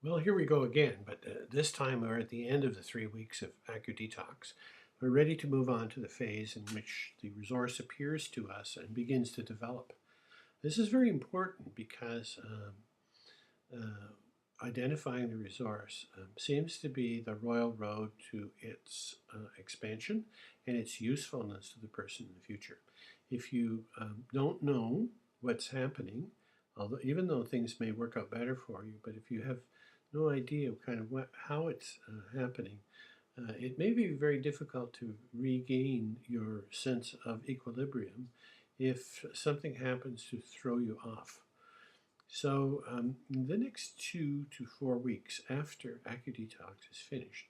Well, here we go again, but this time we're at the end of the 3 weeks of ACUDESTRESS. We're ready to move on to the phase in which the resource appears to us and begins to develop. This is very important because identifying the resource seems to be the royal road to its expansion and its usefulness to the person in the future. If you don't know what's happening, although even though things may work out better for you, but if you have no idea kind of how it's happening, it may be very difficult to regain your sense of equilibrium if something happens to throw you off. So the next 2 to 4 weeks after ACUDESTRESS is finished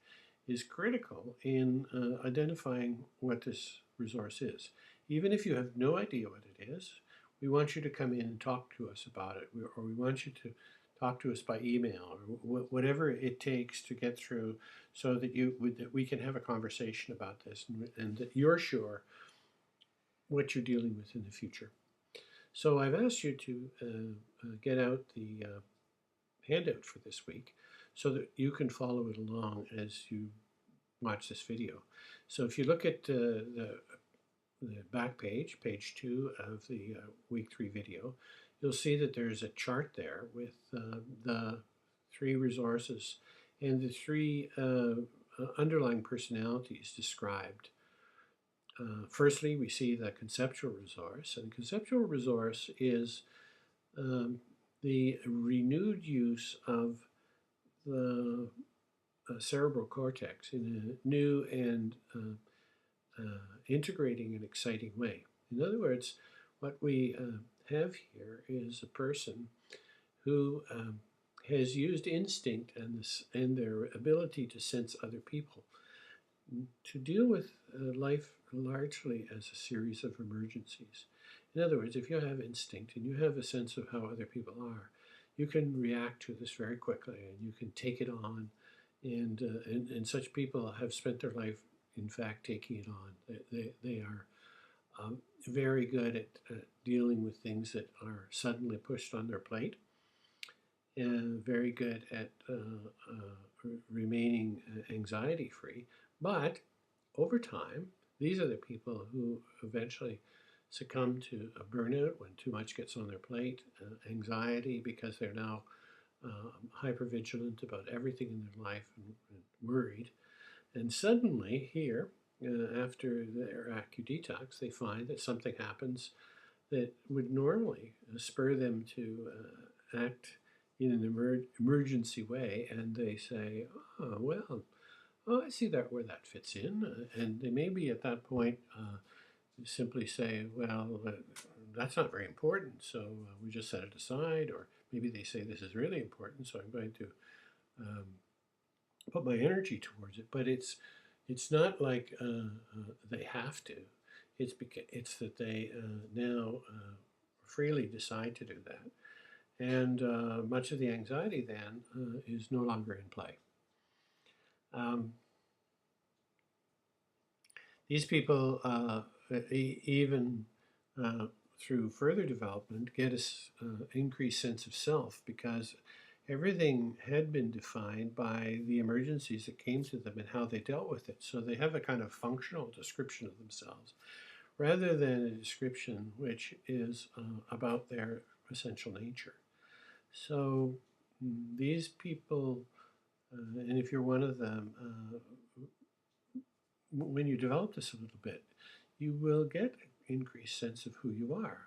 is critical in identifying what this resource is. Even if you have no idea what it is, we want you to come in and talk to us about it, or we want you to talk to us by email, or whatever it takes to get through, so that that we can have a conversation about this, and that you're sure what you're dealing with in the future. So I've asked you to get out the handout for this week so that you can follow it along as you watch this video. So if you look at the back page, page 2 of the week 3 video, you'll see that there's a chart there with the 3 resources and the 3 underlying personalities described. Firstly, we see the conceptual resource, and conceptual resource is the renewed use of the cerebral cortex in a new and integrating and exciting way. In other words, what we have here is a person who has used instinct and their ability to sense other people to deal with life largely as a series of emergencies. In other words, if you have instinct and you have a sense of how other people are, you can react to this very quickly and you can take it on. And such people have spent their life, in fact, taking it on. They are very good at dealing with things that are suddenly pushed on their plate, and very good at remaining anxiety-free. But over time, these are the people who eventually succumb to a burnout when too much gets on their plate, anxiety because they're now hypervigilant about everything in their life and worried. And suddenly here, after their ACUDESTRESS, they find that something happens that would normally spur them to act in an emergency way, and they say, oh, well, I see that where that fits in. And they may be at that point simply say, well, that's not very important, so we just set it aside. Or maybe they say, this is really important, so I'm going to put my energy towards it. But it's not like they have to. It's that they now freely decide to do that. And much of the anxiety then is no longer in play. These people, even through further development, get an increased sense of self because everything had been defined by the emergencies that came to them and how they dealt with it. So they have a kind of functional description of themselves rather than a description which is about their essential nature. So these people, and if you're one of them, when you develop this a little bit, you will get an increased sense of who you are,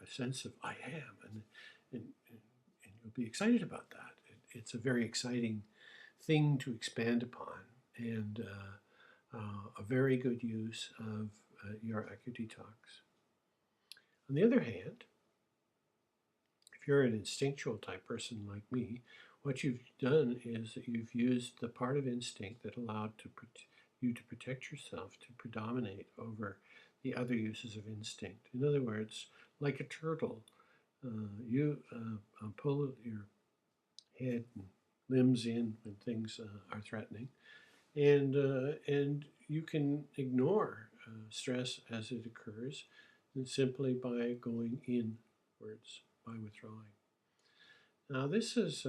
a sense of I am, and you'll be excited about that. It's a very exciting thing to expand upon, and a very good use of your ACUDESTRESS. On the other hand, if you're an instinctual type person like me, what you've done is that you've used the part of instinct that allowed you to protect yourself to predominate over the other uses of instinct. In other words, like a turtle, you pull your head and limbs in when things are threatening, and you can ignore stress as it occurs, and simply by going inwards, by withdrawing. Now, this is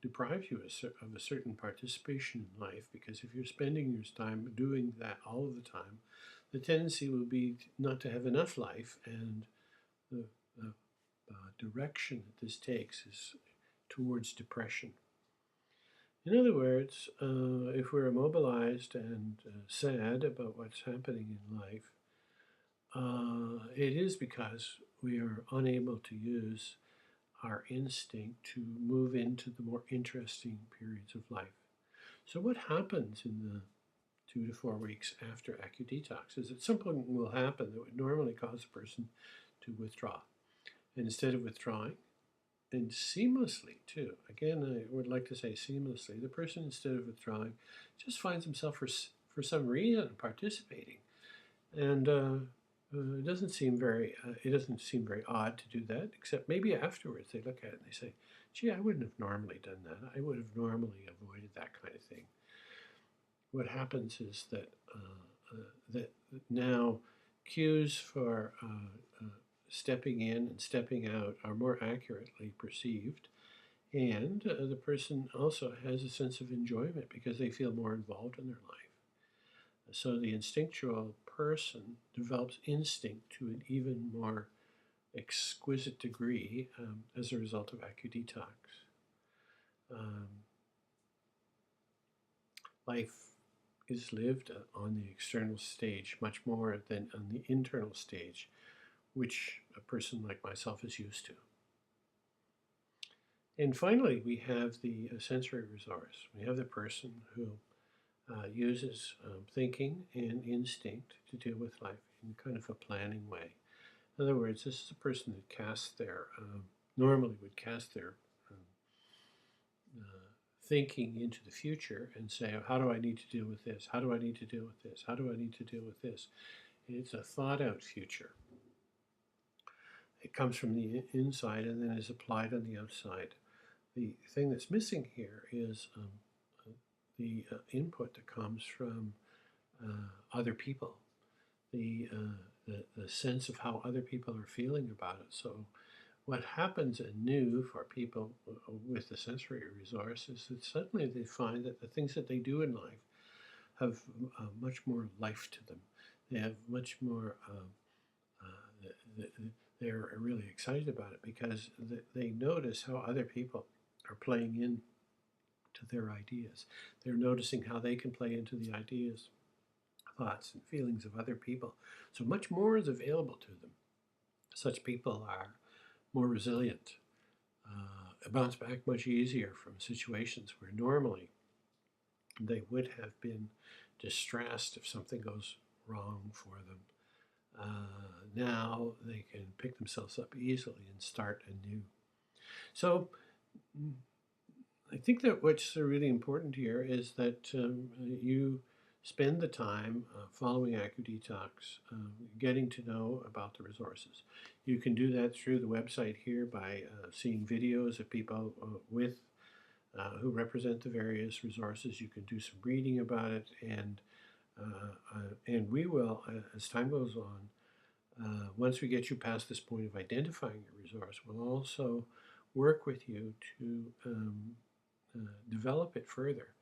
deprive you of a certain participation in life, because if you're spending your time doing that all of the time, the tendency will be not to have enough life, and the direction that this takes is towards depression. In other words, if we're immobilized and sad about what's happening in life, it is because we are unable to use our instinct to move into the more interesting periods of life. So what happens in the 2 to 4 weeks after ACUDETOX is that something will happen that would normally cause a person to withdraw. And instead of withdrawing, and seamlessly too, again, I would like to say seamlessly, the person, instead of withdrawing, just finds himself for some reason participating. And it doesn't seem very odd to do that, except maybe afterwards they look at it and they say, gee, I wouldn't have normally done that. I would have normally avoided that kind of thing. What happens is that now cues for stepping in and stepping out are more accurately perceived, and the person also has a sense of enjoyment because they feel more involved in their life. So the instinctual person develops instinct to an even more exquisite degree as a result of ACUDETOX. Life is lived on the external stage much more than on the internal stage, which a person like myself is used to. And finally, we have the sensory resource. We have the person who uses thinking and instinct to deal with life in kind of a planning way. In other words, this is a person that casts their, normally would cast their thinking into the future and say, how do I need to deal with this? How do I need to deal with this? How do I need to deal with this? It's a thought-out future. It comes from the inside and then is applied on the outside. The thing that's missing here is the input that comes from other people, the sense of how other people are feeling about it. So what happens anew for people with the sensory resource is that suddenly they find that the things that they do in life have much more life to them. They have much more, they're really excited about it because they notice how other people are playing in to their ideas. They're noticing how they can play into the ideas, thoughts, and feelings of other people. So much more is available to them. Such people are more resilient, bounce back much easier from situations where normally they would have been distressed if something goes wrong for them. Now they can pick themselves up easily and start anew. So I think that what's really important here is that you spend the time following ACUDETOX, getting to know about the resources. You can do that through the website here by seeing videos of people who represent the various resources. You can do some reading about it, and we will, as time goes on, once we get you past this point of identifying your resource, we'll also work with you to develop it further,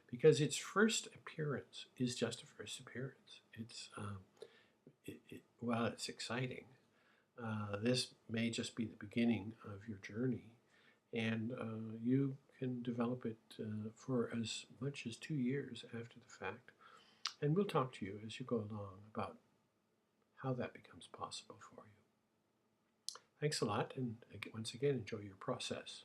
because its first appearance is just a first appearance. It's while it's exciting, this may just be the beginning of your journey, and you can develop it for as much as 2 years after the fact. And we'll talk to you as you go along about how that becomes possible for you. Thanks a lot, and once again, enjoy your process.